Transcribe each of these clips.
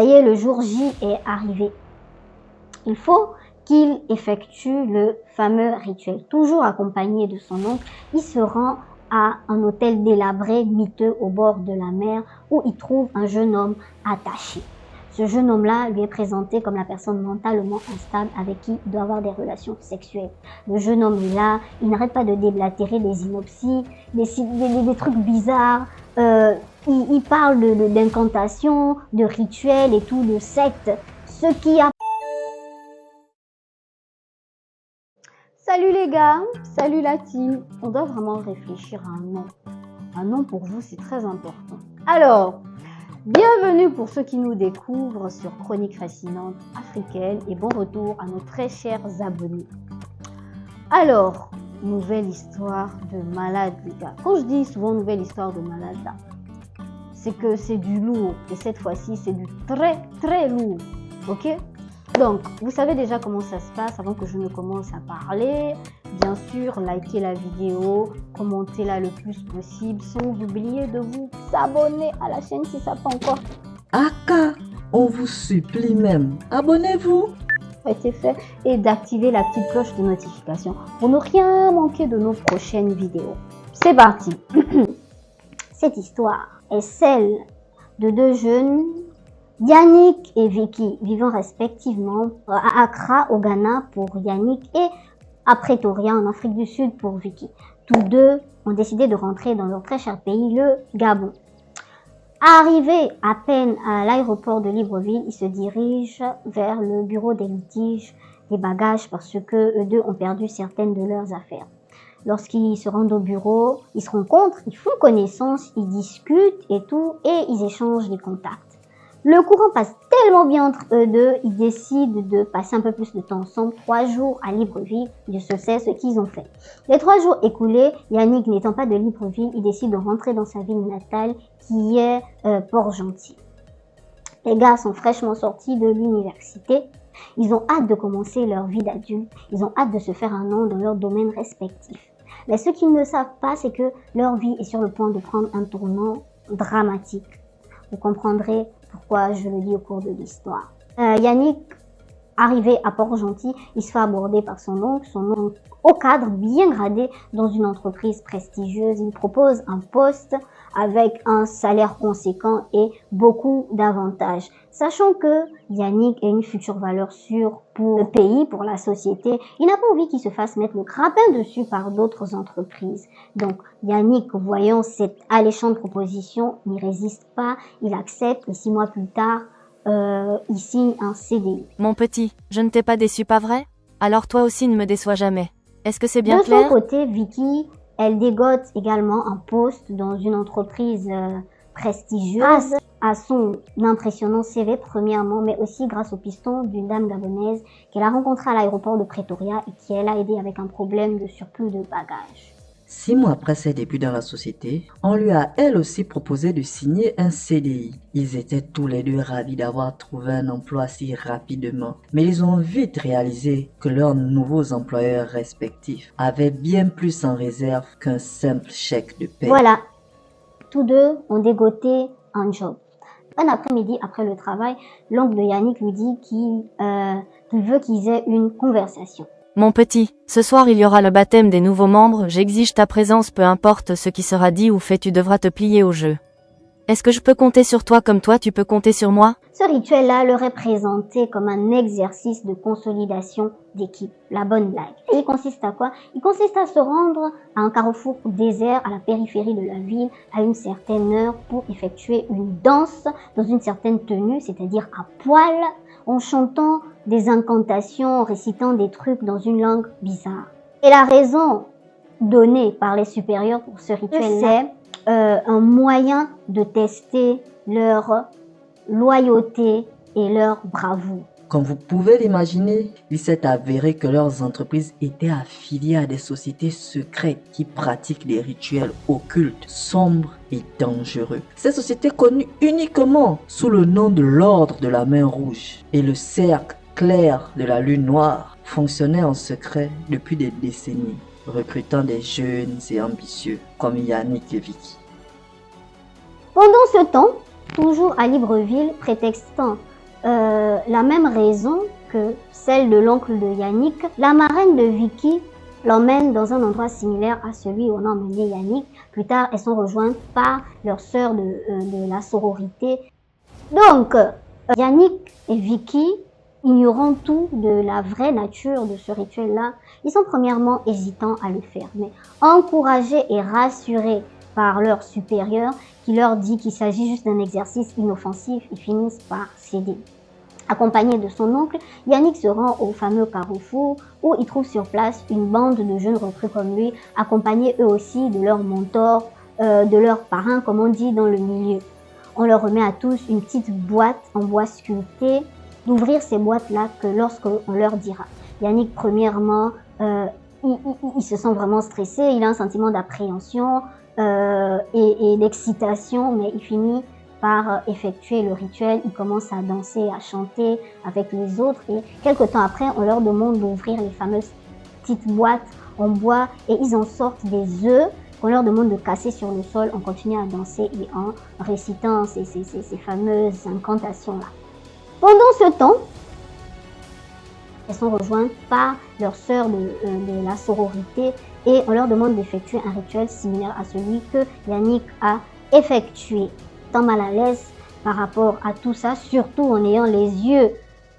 Ça y est, le jour J est arrivé. Il faut qu'il effectue le fameux rituel. Toujours accompagné de son oncle, il se rend à un hôtel délabré, miteux, au bord de la mer, où il trouve un jeune homme attaché. Ce jeune homme-là lui est présenté comme la personne mentalement instable avec qui il doit avoir des relations sexuelles. Le jeune homme est là, il n'arrête pas de déblatérer des inopties, des trucs bizarres. Il parle d'incantations, de rituels et tout, de sectes. Ce qui a... Salut les gars, salut la team. On doit vraiment réfléchir à un nom. Un nom pour vous, c'est très important. Alors, bienvenue pour ceux qui nous découvrent sur Chroniques Fascinantes Africaines et bon retour à nos très chers abonnés. Alors, nouvelle histoire de malade les gars. Quand je dis souvent nouvelle histoire de malade là, c'est que c'est du lourd et cette fois-ci c'est du très très lourd, ok? Donc, vous savez déjà comment ça se passe avant que je ne commence à parler. Bien sûr, likez la vidéo, commentez-la le plus possible sans oublier de vous abonner à la chaîne si ça n'a pas encore Aka, on vous supplie même, abonnez-vous. été fait et d'activer la petite cloche de notification pour ne rien manquer de nos prochaines vidéos. C'est parti. Cette histoire est celle de deux jeunes, Yannick et Vicky, vivant respectivement à Accra au Ghana pour Yannick et à Pretoria en Afrique du Sud pour Vicky. Tous deux ont décidé de rentrer dans leur très cher pays, le Gabon. Arrivés à peine à l'aéroport de Libreville, ils se dirigent vers le bureau des litiges des bagages parce que eux deux ont perdu certaines de leurs affaires. Lorsqu'ils se rendent au bureau, ils se rencontrent, ils font connaissance, ils discutent et tout, et ils échangent des contacts. Le courant passe tellement bien entre eux deux, ils décident de passer un peu plus de temps ensemble, 3 jours à Libreville. Dieu se sait ce qu'ils ont fait. Les 3 jours écoulés, Yannick n'étant pas de Libreville, il décide de rentrer dans sa ville natale qui est Port-Gentil. Les gars sont fraîchement sortis de l'université. Ils ont hâte de commencer leur vie d'adulte. Ils ont hâte de se faire un nom dans leur domaine respectif. Mais ce qu'ils ne savent pas, c'est que leur vie est sur le point de prendre un tournant dramatique. Vous comprendrez pourquoi je le dis au cours de l'histoire. Yannick, arrivé à Port-Gentil, il se fait aborder par son oncle au cadre bien gradé dans une entreprise prestigieuse. Il propose un poste avec un salaire conséquent et beaucoup d'avantages. Sachant que Yannick a une future valeur sûre pour le pays, pour la société, il n'a pas envie qu'il se fasse mettre le grappin dessus par d'autres entreprises. Donc Yannick, voyant cette alléchante proposition, n'y résiste pas, il accepte et 6 mois plus tard, il signe un CDI. Mon petit, je ne t'ai pas déçu, pas vrai? Alors toi aussi ne me déçois jamais. Est-ce que c'est bien clair? De son côté, Vicky, elle dégote également un poste dans une entreprise prestigieuse grâce à son impressionnant CV premièrement, mais aussi grâce au piston d'une dame gabonaise qu'elle a rencontrée à l'aéroport de Pretoria et qui elle a aidé avec un problème de surplus de bagages. 6 mois après ses débuts dans la société, on lui a elle aussi proposé de signer un CDI. Ils étaient tous les deux ravis d'avoir trouvé un emploi si rapidement. Mais ils ont vite réalisé que leurs nouveaux employeurs respectifs avaient bien plus en réserve qu'un simple chèque de paie. Voilà, tous deux ont dégoté un job. Un après-midi, après le travail, l'oncle de Yannick lui dit qu'il veut qu'ils aient une conversation. Mon petit, ce soir il y aura le baptême des nouveaux membres, j'exige ta présence peu importe ce qui sera dit ou fait, tu devras te plier au jeu. Est-ce que je peux compter sur toi comme toi tu peux compter sur moi? Ce rituel-là leur est présenté comme un exercice de consolidation d'équipe, la bonne blague. Et il consiste à quoi? Il consiste à se rendre à un carrefour désert à la périphérie de la ville à une certaine heure pour effectuer une danse dans une certaine tenue, c'est-à-dire à poil, en chantant des incantations, en récitant des trucs dans une langue bizarre. Et la raison donnée par les supérieurs pour ce rituel, c'est un moyen de tester leur loyauté et leur bravoure. Comme vous pouvez l'imaginer, il s'est avéré que leurs entreprises étaient affiliées à des sociétés secrètes qui pratiquent des rituels occultes, sombres et dangereux. Ces sociétés connues uniquement sous le nom de l'Ordre de la Main Rouge et le Cercle clair de la Lune Noire fonctionnaient en secret depuis des décennies, recrutant des jeunes et ambitieux comme Yannick et Vicky. Pendant ce temps, toujours à Libreville, prétextant la même raison que celle de l'oncle de Yannick, la marraine de Vicky l'emmène dans un endroit similaire à celui où on a emmené Yannick. Plus tard, elles sont rejointes par leur sœur de la sororité. Donc, Yannick et Vicky, ignorant tout de la vraie nature de ce rituel-là, ils sont premièrement hésitants à le faire, mais encouragés et rassurés par leur supérieur qui leur dit qu'il s'agit juste d'un exercice inoffensif, ils finissent par céder. Accompagné de son oncle, Yannick se rend au fameux carrefour où il trouve sur place une bande de jeunes recrues comme lui, accompagnés eux aussi de leurs mentors, de leurs parrains, comme on dit dans le milieu. On leur remet à tous une petite boîte en bois sculpté, d'ouvrir ces boîtes-là que lorsqu'on leur dira. Yannick, premièrement, il se sent vraiment stressé, il a un sentiment d'appréhension et d'excitation, mais il finit par effectuer le rituel, il commence à danser, à chanter avec les autres et quelques temps après, on leur demande d'ouvrir les fameuses petites boîtes en bois et ils en sortent des œufs qu'on leur demande de casser sur le sol. On continue à danser et en récitant ces fameuses incantations-là. Pendant ce temps, elles sont rejointes par leur sœur de la sororité et on leur demande d'effectuer un rituel similaire à celui que Yannick a effectué. Tant mal à l'aise par rapport à tout ça, surtout en ayant les yeux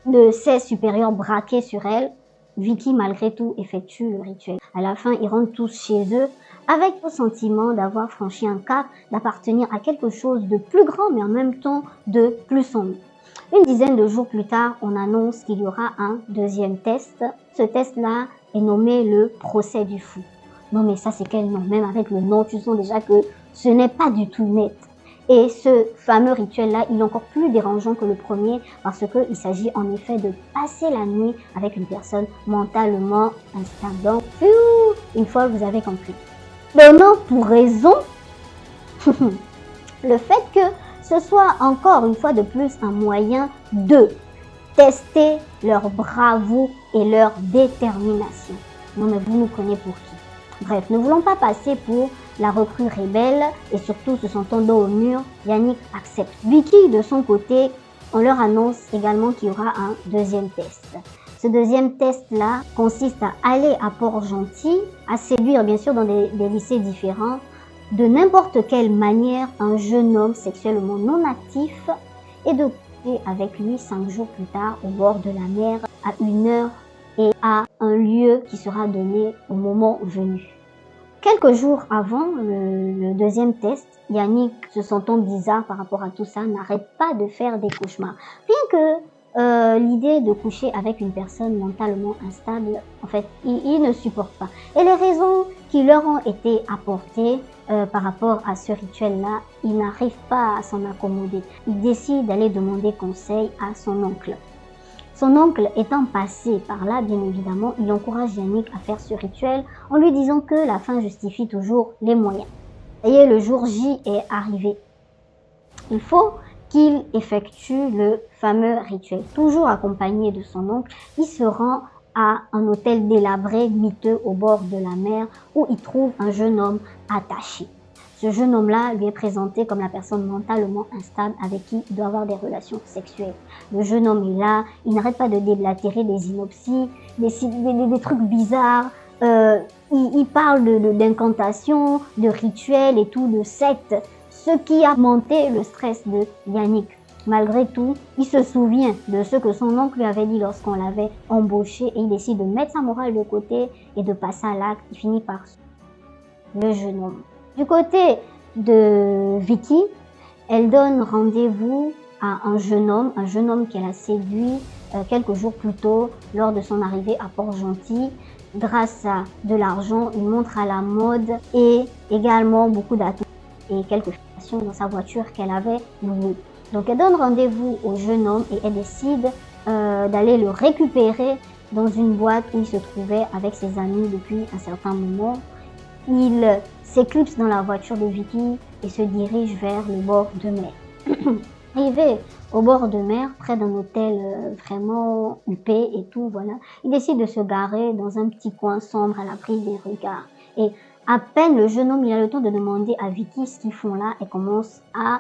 de ses supérieurs braqués sur elle, Vicky malgré tout effectue le rituel. À la fin, ils rentrent tous chez eux avec le sentiment d'avoir franchi un cap, d'appartenir à quelque chose de plus grand mais en même temps de plus sombre. Une dizaine de jours plus tard, on annonce qu'il y aura un deuxième test. Ce test-là est nommé le procès du fou. Non mais ça c'est quel nom? Même avec le nom, tu sens déjà que ce n'est pas du tout net. Et ce fameux rituel-là, il est encore plus dérangeant que le premier parce qu'il s'agit en effet de passer la nuit avec une personne mentalement instable. Donc, une fois vous avez compris. Donnant pour raison le fait que ce soit encore une fois de plus un moyen de tester leur bravoure et leur détermination. Non mais vous nous prenez pour qui? Bref, ne voulons pas passer pour la recrue rebelle et surtout se sentant dos au mur, Yannick accepte. Vicky, de son côté, on leur annonce également qu'il y aura un deuxième test. Ce deuxième test-là consiste à aller à Port-Gentil, à séduire bien sûr dans des lycées différents, de n'importe quelle manière un jeune homme sexuellement non actif et de coucher avec lui 5 jours plus tard au bord de la mer à 1 heure et à un lieu qui sera donné au moment venu. Quelques jours avant le deuxième test, Yannick, se sentant bizarre par rapport à tout ça, n'arrête pas de faire des cauchemars. Bien que l'idée de coucher avec une personne mentalement instable, en fait, il ne supporte pas. Et les raisons qui leur ont été apportées par rapport à ce rituel-là, il n'arrive pas à s'en accommoder. Il décide d'aller demander conseil à son oncle. Son oncle étant passé par là, bien évidemment, il encourage Yannick à faire ce rituel en lui disant que la fin justifie toujours les moyens. Et le jour J est arrivé. Il faut qu'il effectue le fameux rituel. Toujours accompagné de son oncle, il se rend à un hôtel délabré, miteux au bord de la mer où il trouve un jeune homme attaché. Ce jeune homme-là lui est présenté comme la personne mentalement instable avec qui il doit avoir des relations sexuelles. Le jeune homme est là, il n'arrête pas de déblatérer des synopsis, des trucs bizarres. Il parle d'incantations, de rituels et tout, de sectes, ce qui a monté le stress de Yannick. Malgré tout, il se souvient de ce que son oncle lui avait dit lorsqu'on l'avait embauché et il décide de mettre sa morale de côté et de passer à l'acte. Il finit par le jeune homme. Du côté de Vicky, elle donne rendez-vous à un jeune homme qu'elle a séduit quelques jours plus tôt lors de son arrivée à Port-Gentil. Grâce à de l'argent, une montre à la mode et également beaucoup d'atouts et quelques fixations dans sa voiture qu'elle avait louée. Donc elle donne rendez-vous au jeune homme et elle décide d'aller le récupérer dans une boîte où il se trouvait avec ses amis depuis un certain moment. Il s'éclipse dans la voiture de Vicky et se dirige vers le bord de mer. Arrivé au bord de mer, près d'un hôtel vraiment huppé et tout, voilà, il décide de se garer dans un petit coin sombre à l'abri des regards. Et à peine le jeune homme il a le temps de demander à Vicky ce qu'ils font là, elle commence à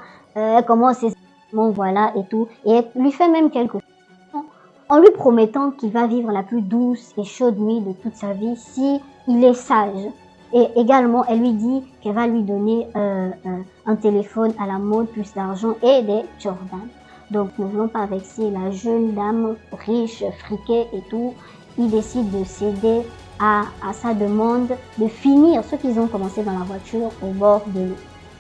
bon voilà et tout. Et elle lui fait même quelque chose en lui promettant qu'il va vivre la plus douce et chaude nuit de toute sa vie si il est sage. Et également, elle lui dit qu'elle va lui donner un téléphone à la mode, plus d'argent et des Jordan. Donc, ne voulons pas vexer la jeune dame riche, friquée et tout. Il décide de céder à sa demande, de finir ce qu'ils ont commencé dans la voiture au bord de l'eau.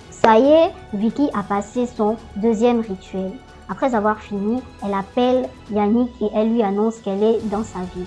Ça y est, Vicky a passé son deuxième rituel. Après avoir fini, elle appelle Yannick et elle lui annonce qu'elle est dans sa ville.